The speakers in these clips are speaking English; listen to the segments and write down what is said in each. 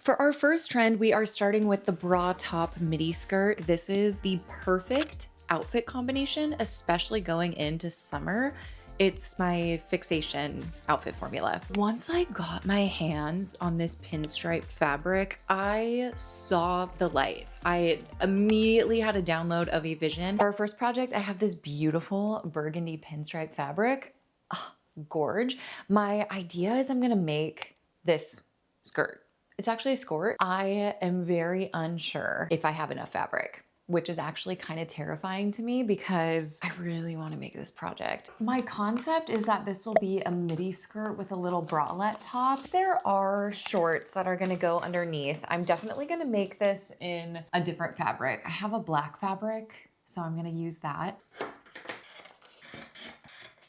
For our first trend, we are starting with the bra top midi skirt. This is the perfect outfit combination, especially going into summer. It's my fixation outfit formula. Once I got my hands on this pinstripe fabric, I saw the light. I immediately had a download of a vision. For our first project, I have this beautiful burgundy pinstripe fabric. Oh, gorge. My idea is I'm gonna make this skirt. It's actually a skort. I am very unsure if I have enough fabric, which is actually kind of terrifying to me because I really want to make this project. My concept is that this will be a midi skirt with a little bralette top. There are shorts that are going to go underneath. I'm definitely going to make this in a different fabric. I have a black fabric, so I'm going to use that.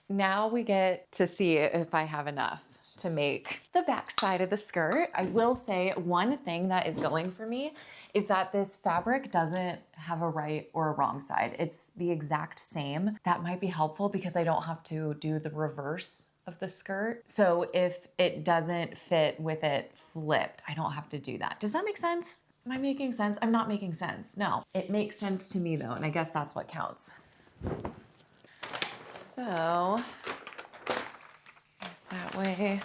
Now we get to see if I have enough to make the back side of the skirt. I will say one thing that is going for me is that this fabric doesn't have a right or a wrong side. It's the exact same. That might be helpful because I don't have to do the reverse of the skirt. So if it doesn't fit with it flipped, I don't have to do that. Does that make sense? Am I making sense? I'm not making sense. No, it makes sense to me though, and I guess that's what counts. So that way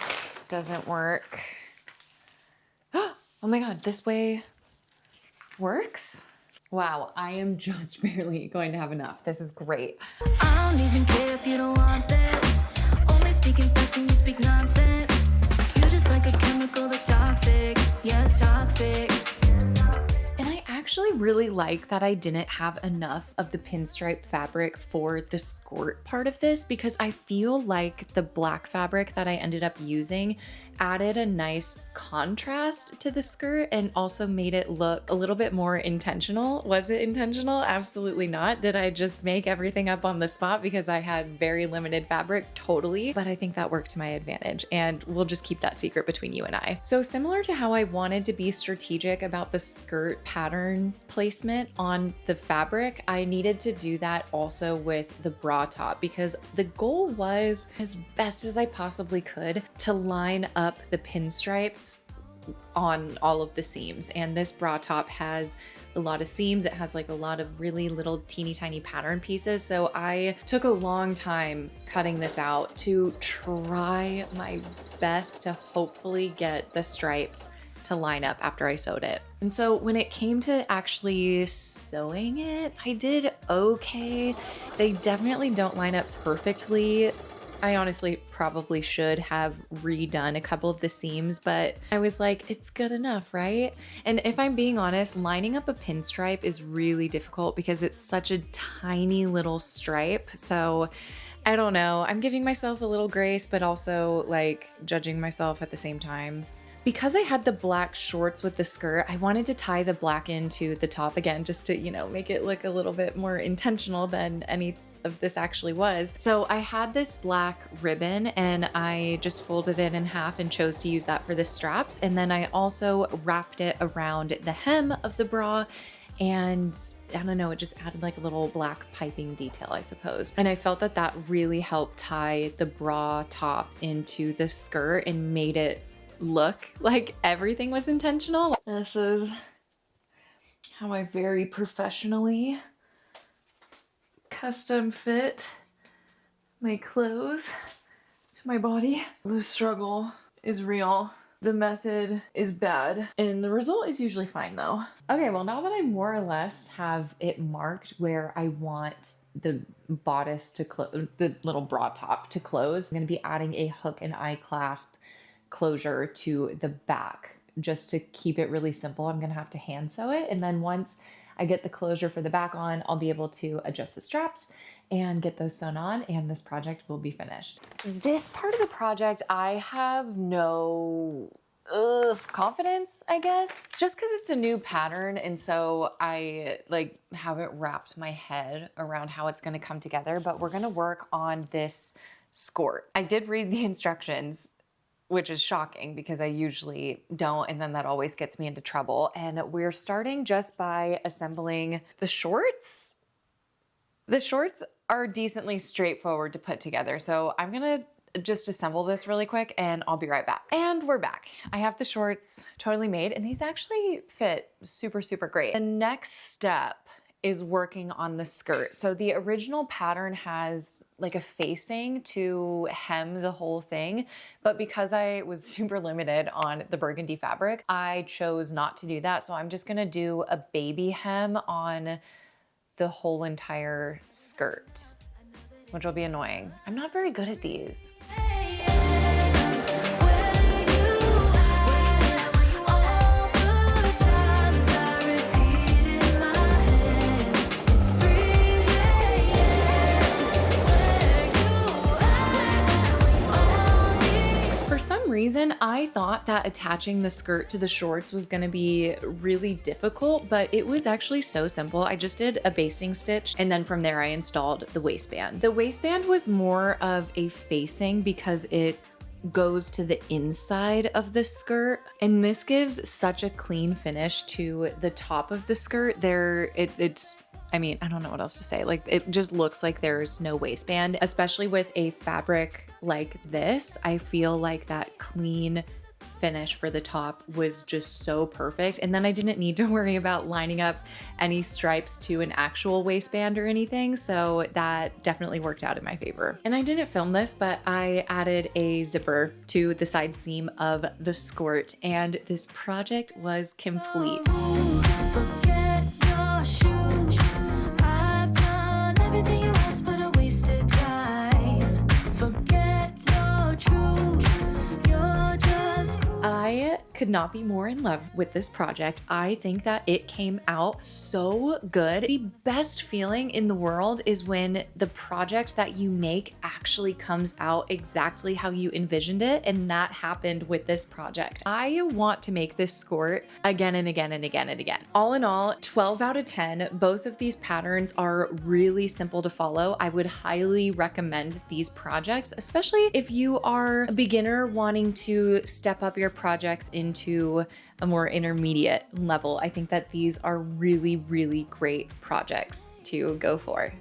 doesn't work. Oh my God, this way works? Wow, I am just barely going to have enough. This is great. I don't even care if you don't want this. Only speaking facts and you speak nonsense. You're just like a chemical that's toxic. Yes, toxic. And I actually really like that I didn't have enough of the pinstripe fabric for the skort part of this because I feel like the black fabric that I ended up using added a nice contrast to the skirt and also made it look a little bit more intentional. Was it intentional? Absolutely not. Did I just make everything up on the spot because I had very limited fabric? Totally. But I think that worked to my advantage, and we'll just keep that secret between you and I. So similar to how I wanted to be strategic about the skirt pattern placement on the fabric, I needed to do that also with the bra top because the goal was, as best as I possibly could, to line up the pinstripes on all of the seams. And this bra top has a lot of seams. It has like a lot of really little teeny tiny pattern pieces. So I took a long time cutting this out to try my best to hopefully get the stripes to line up after I sewed it. And so when it came to actually sewing it, I did okay. They definitely don't line up perfectly. I honestly probably should have redone a couple of the seams, but I was like, it's good enough, right? And if I'm being honest, lining up a pinstripe is really difficult because it's such a tiny little stripe. So I don't know. I'm giving myself a little grace, but also like judging myself at the same time. Because I had the black shorts with the skirt, I wanted to tie the black into the top again, just to, you know, make it look a little bit more intentional than any of this actually was. So I had this black ribbon and I just folded it in half and chose to use that for the straps. And then I also wrapped it around the hem of the bra, and I don't know, it just added like a little black piping detail, I suppose. And I felt that that really helped tie the bra top into the skirt and made it look like everything was intentional. This is how I very professionally custom fit my clothes to my body. The struggle is real. The method is bad, and the result is usually fine though. Okay, well now that I more or less have it marked where I want the bodice to close, the little bra top to close, I'm gonna be adding a hook and eye clasp closure to the back. Just to keep it really simple, I'm gonna have to hand sew it, and then once I get the closure for the back on, I'll be able to adjust the straps and get those sewn on, and this project will be finished. This part of the project, I have no confidence, I guess. It's just because it's a new pattern, and so I like haven't wrapped my head around how it's gonna come together, but we're gonna work on this skort. I did read the instructions, which is shocking because I usually don't, and then that always gets me into trouble. And we're starting just by assembling the shorts. The shorts are decently straightforward to put together, so I'm gonna just assemble this really quick and I'll be right back. And we're back. I have the shorts totally made and these actually fit super, super great. The next step is working on the skirt. So the original pattern has like a facing to hem the whole thing, but because I was super limited on the burgundy fabric, I chose not to do that. So I'm just gonna do a baby hem on the whole entire skirt, which will be annoying. I'm not very good at these. For some reason, I thought that attaching the skirt to the shorts was gonna be really difficult, but it was actually so simple. I just did a basting stitch and then from there I installed the waistband. The waistband was more of a facing because it goes to the inside of the skirt, and this gives such a clean finish to the top of the skirt. I mean, I don't know what else to say. Like, it just looks like there's no waistband, especially with a fabric like this. I feel like that clean finish for the top was just so perfect. And then I didn't need to worry about lining up any stripes to an actual waistband or anything. So that definitely worked out in my favor. And I didn't film this, but I added a zipper to the side seam of the skort, and this project was complete. Forget your shoes. I've done everything you asked, but I wasted time. Forget your truth. You're just cool. I could not be more in love with this project. I think that it came out so good. The best feeling in the world is when the project that you make actually comes out exactly how you envisioned it, and that happened with this project. I want to make this skort again and again and again and again. All in all, 12 out of 10. Both of these patterns are really simple to follow. I would highly recommend these projects, especially if you are a beginner wanting to step up your projects into a more intermediate level. I think that these are really, really great projects to go for.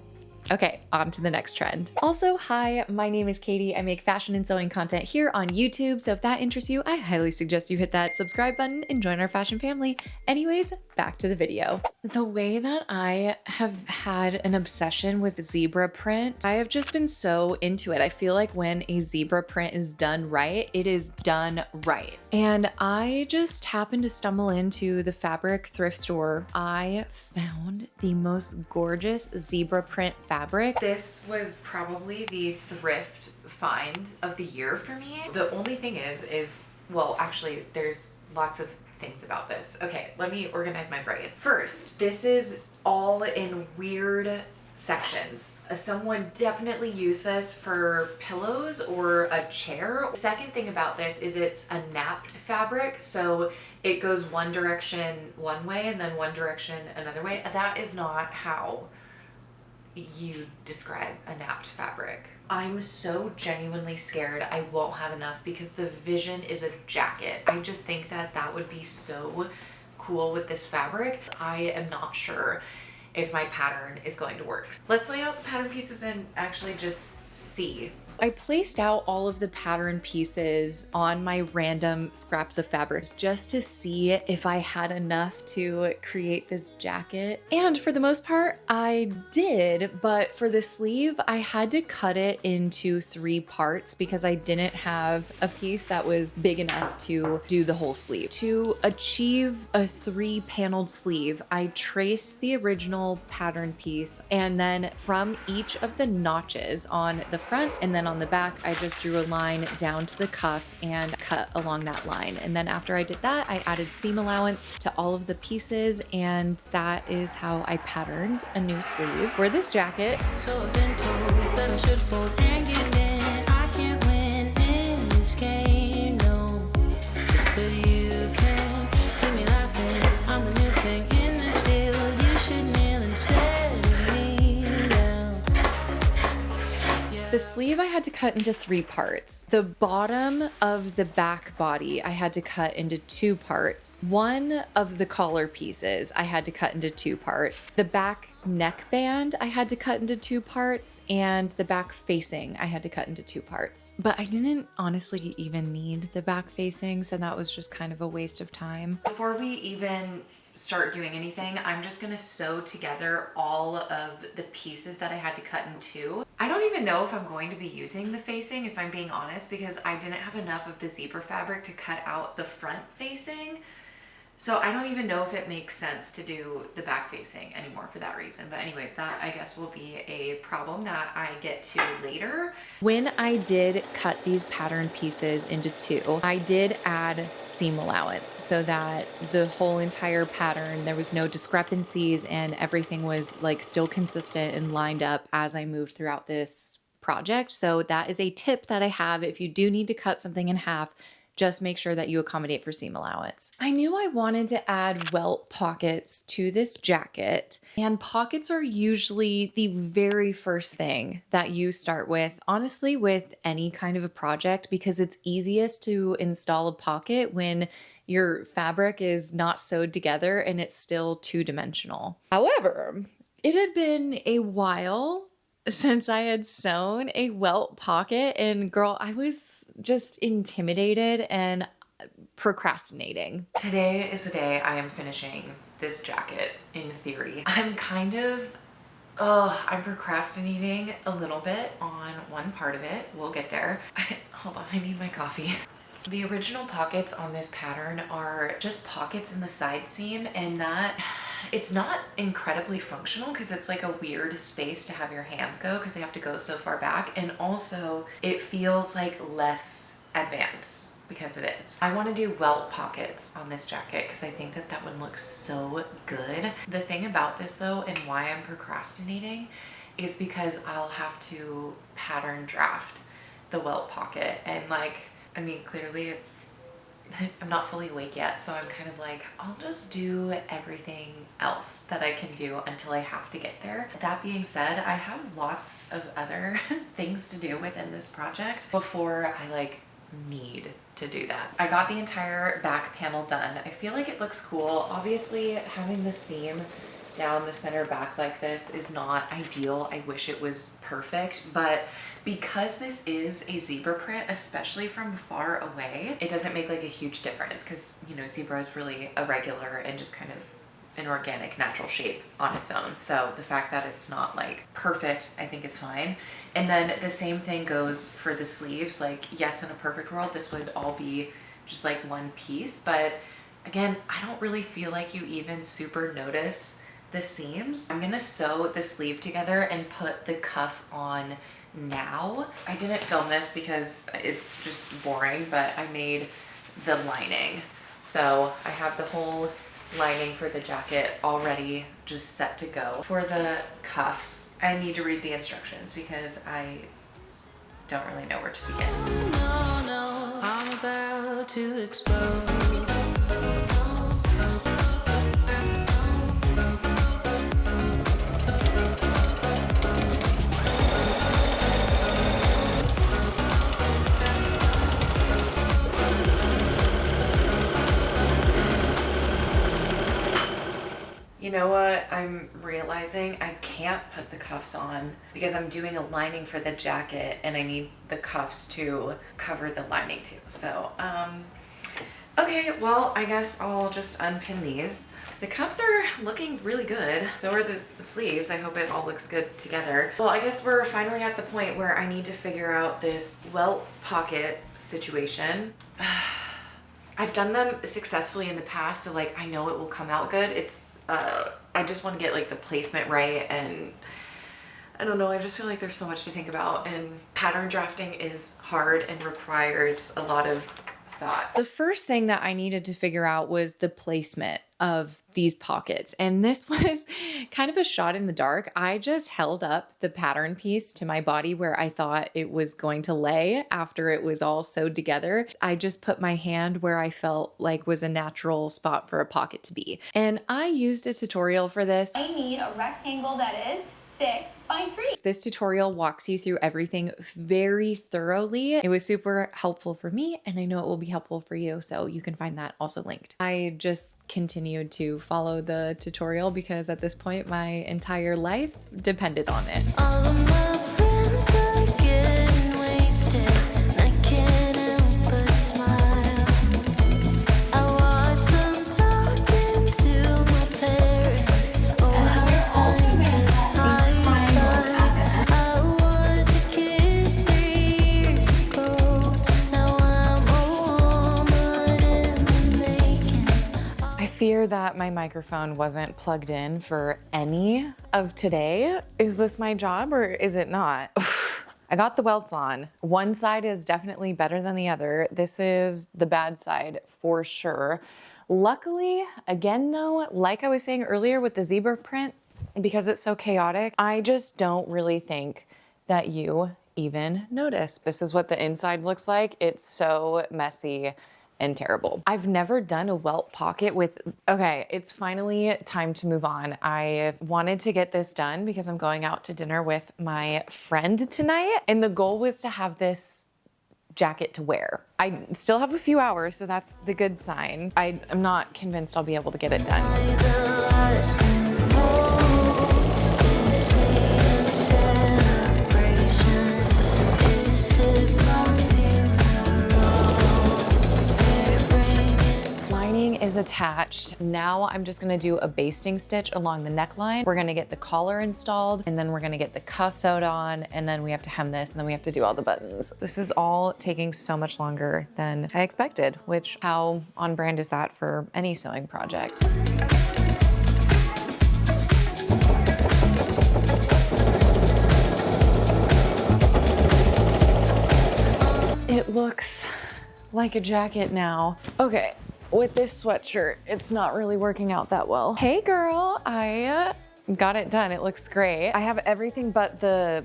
Okay, on to the next trend. Also, hi, my name is Katie. I make fashion and sewing content here on YouTube. So if that interests you, I highly suggest you hit that subscribe button and join our fashion family. Anyways, back to the video. The way that I have had an obsession with zebra print, I have just been so into it. I feel like when a zebra print is done right, it is done right. And I just happened to stumble into the fabric thrift store. I found the most gorgeous zebra print fabric. This was probably the thrift find of the year for me. The only thing is, well, actually, there's lots of things about this. Okay, let me organize my brain. First, this is all in weird sections. Someone definitely used this for pillows or a chair. Second thing about this is it's a napped fabric, so it goes one direction one way and then one direction another way. That is not how you describe a napped fabric. I'm so genuinely scared I won't have enough because the vision is a jacket. I just think that that would be so cool with this fabric. I am not sure if my pattern is going to work. Let's lay out the pattern pieces and actually just see. I placed out all of the pattern pieces on my random scraps of fabrics just to see if I had enough to create this jacket. And for the most part, I did, but for the sleeve, I had to cut it into 3 parts because I didn't have a piece that was big enough to do the whole sleeve. To achieve a 3-paneled sleeve, I traced the original pattern piece, and then from each of the notches on the front and then on the back, I just drew a line down to the cuff and cut along that line. And then after I did that, I added seam allowance to all of the pieces, and that is how I patterned a new sleeve for this jacket. So I've been told that I should fold and give in. I can't win in this game, no. But you can keep me laughing. I'm the new thing in this field. You should kneel instead of me now. The the sleeve I had to cut into 3 parts. The bottom of the back body I had to cut into 2 parts. One of the collar pieces I had to cut into 2 parts. The back neckband I had to cut into 2 parts, and the back facing I had to cut into 2 parts. But I didn't honestly even need the back facing, so that was just kind of a waste of time. Before we even start doing anything, I'm just gonna sew together all of the pieces that I had to cut in 2. I don't even know if I'm going to be using the facing, if I'm being honest, because I didn't have enough of the zebra fabric to cut out the front facing. So I don't even know if it makes sense to do the back facing anymore for that reason. But anyways, that I guess will be a problem that I get to later. When I did cut these pattern pieces into 2, I did add seam allowance so that the whole entire pattern, there was no discrepancies and everything was like still consistent and lined up as I moved throughout this project. So that is a tip that I have. If you do need to cut something in half, just make sure that you accommodate for seam allowance. I knew I wanted to add welt pockets to this jacket, and pockets are usually the very first thing that you start with, honestly, with any kind of a project, because it's easiest to install a pocket when your fabric is not sewed together and it's still 2-dimensional. However, it had been a while since I had sewn a welt pocket, and girl, I was just intimidated and procrastinating. Today is the day I am finishing this jacket in theory. I'm procrastinating a little bit on one part of it. We'll get there. Hold on, I need my coffee. The original pockets on this pattern are just pockets in the side seam, and that it's not incredibly functional because it's like a weird space to have your hands go because they have to go so far back, and also it feels like less advanced because it is. I want to do welt pockets on this jacket because I think that that would look so good. The thing about this though, and why I'm procrastinating, is because I'll have to pattern draft the welt pocket, and like, I mean, clearly I'm not fully awake yet, so I'm kind of like, I'll just do everything else that I can do until I have to get there. That being said, I have lots of other things to do within this project before I like need to do that. I got the entire back panel done. I feel like it looks cool. Obviously, having the seam down the center back like this is not ideal. I wish it was perfect, but because this is a zebra print, especially from far away, it doesn't make like a huge difference because, you know, zebra is really irregular and just kind of an organic natural shape on its own. So the fact that it's not like perfect, I think is fine. And then the same thing goes for the sleeves. Like, yes, in a perfect world, this would all be just like one piece, but again, I don't really feel like you even super notice the seams. I'm gonna sew the sleeve together and put the cuff on now. I didn't film this because it's just boring, but I made the lining. So I have the whole lining for the jacket already just set to go. For the cuffs, I need to read the instructions because I don't really know where to begin. No, no, I'm about to explode. You know what? I'm realizing I can't put the cuffs on because I'm doing a lining for the jacket and I need the cuffs to cover the lining too. So, okay, well, I guess I'll just unpin these. The cuffs are looking really good. So are the sleeves. I hope it all looks good together. Well, I guess we're finally at the point where I need to figure out this welt pocket situation. I've done them successfully in the past, so like I know it will come out good. I just want to get like the placement right, and I don't know, I just feel like there's so much to think about, and pattern drafting is hard and requires a lot of thought. The first thing that I needed to figure out was the placement of these pockets, and this was kind of a shot in the dark. I just held up the pattern piece to my body where I thought it was going to lay after it was all sewed together. I just put my hand where I felt like was a natural spot for a pocket to be, and I used a tutorial for this. I need a rectangle that is 6, find 3. This tutorial walks you through everything very thoroughly. It was super helpful for me, and I know it will be helpful for you, so you can find that also linked. I just continued to follow the tutorial because at this point my entire life depended on it. All of my friends are getting wasted, and I can't help but smile. I watch them talking to my parents. Oh, how time just flies by. I was a kid 3 years ago. Now I'm a woman in the making. I fear that my microphone wasn't plugged in for any of today. Is this my job or is it not? I got the welts on. One side is definitely better than the other. This is the bad side for sure. Luckily, again though, like I was saying earlier with the zebra print, because it's so chaotic, I just don't really think that you even notice. This is what the inside looks like. It's so messy and terrible. I've never done a welt pocket with, okay, it's finally time to move on. I wanted to get this done because I'm going out to dinner with my friend tonight, and the goal was to have this jacket to wear. I still have a few hours, so that's the good sign. I'm not convinced I'll be able to get it done. Is attached. Now I'm just gonna do a basting stitch along the neckline. We're gonna get the collar installed, and then we're gonna get the cuff sewed on, and then we have to hem this, and then we have to do all the buttons. This is all taking so much longer than I expected, which how on brand is that for any sewing project? It looks like a jacket now. Okay. With this sweatshirt, it's not really working out that well. Hey girl, I got it done. It looks great. I have everything but the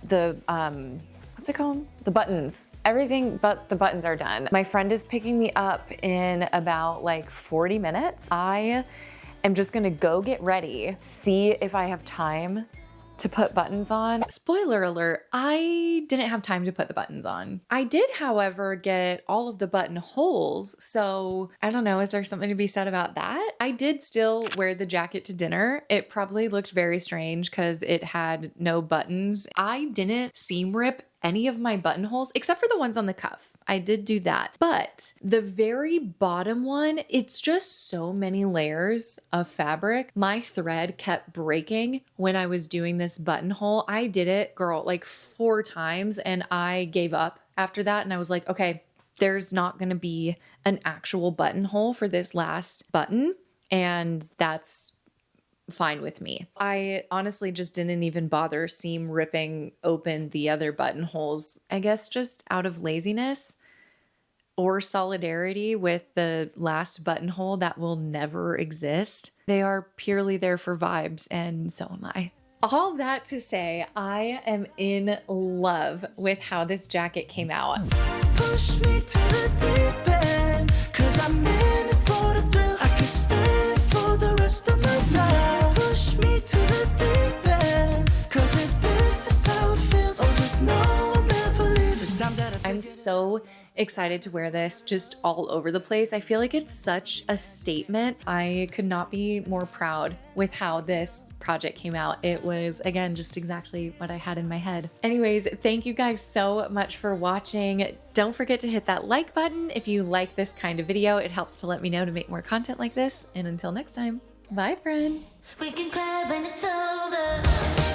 what's it called? The buttons. Everything but the buttons are done. My friend is picking me up in about like 40 minutes. I am just gonna go get ready, see if I have time to put buttons on. Spoiler alert, I didn't have time to put the buttons on. I did, however, get all of the buttonholes, so I don't know, is there something to be said about that? I did still wear the jacket to dinner. It probably looked very strange because it had no buttons. I didn't seam rip any of my buttonholes except for the ones on the cuff. I did do that. But the very bottom one, it's just so many layers of fabric. My thread kept breaking when I was doing this buttonhole. I did it, girl, like 4 times, and I gave up after that. And I was like, okay, there's not gonna be an actual buttonhole for this last button. And that's fine with me. I honestly just didn't even bother seam ripping open the other buttonholes. I guess just out of laziness or solidarity with the last buttonhole that will never exist. They are purely there for vibes, and so am I. All that to say, I am in love with how this jacket came out. Push me to the deep end, 'cause I'm in it for the thrill. I can stay for the rest of my life. Push me to the deep end, 'cause if this is how it feels, oh, just know I'll never leave. It's time that I'm so excited to wear this just all over the place. I feel like it's such a statement. I could not be more proud with how this project came out. It was, again, just exactly what I had in my head. Anyways, thank you guys so much for watching. Don't forget to hit that like button if you like this kind of video. It helps to let me know to make more content like this. And until next time, bye friends. we can cry when it's over.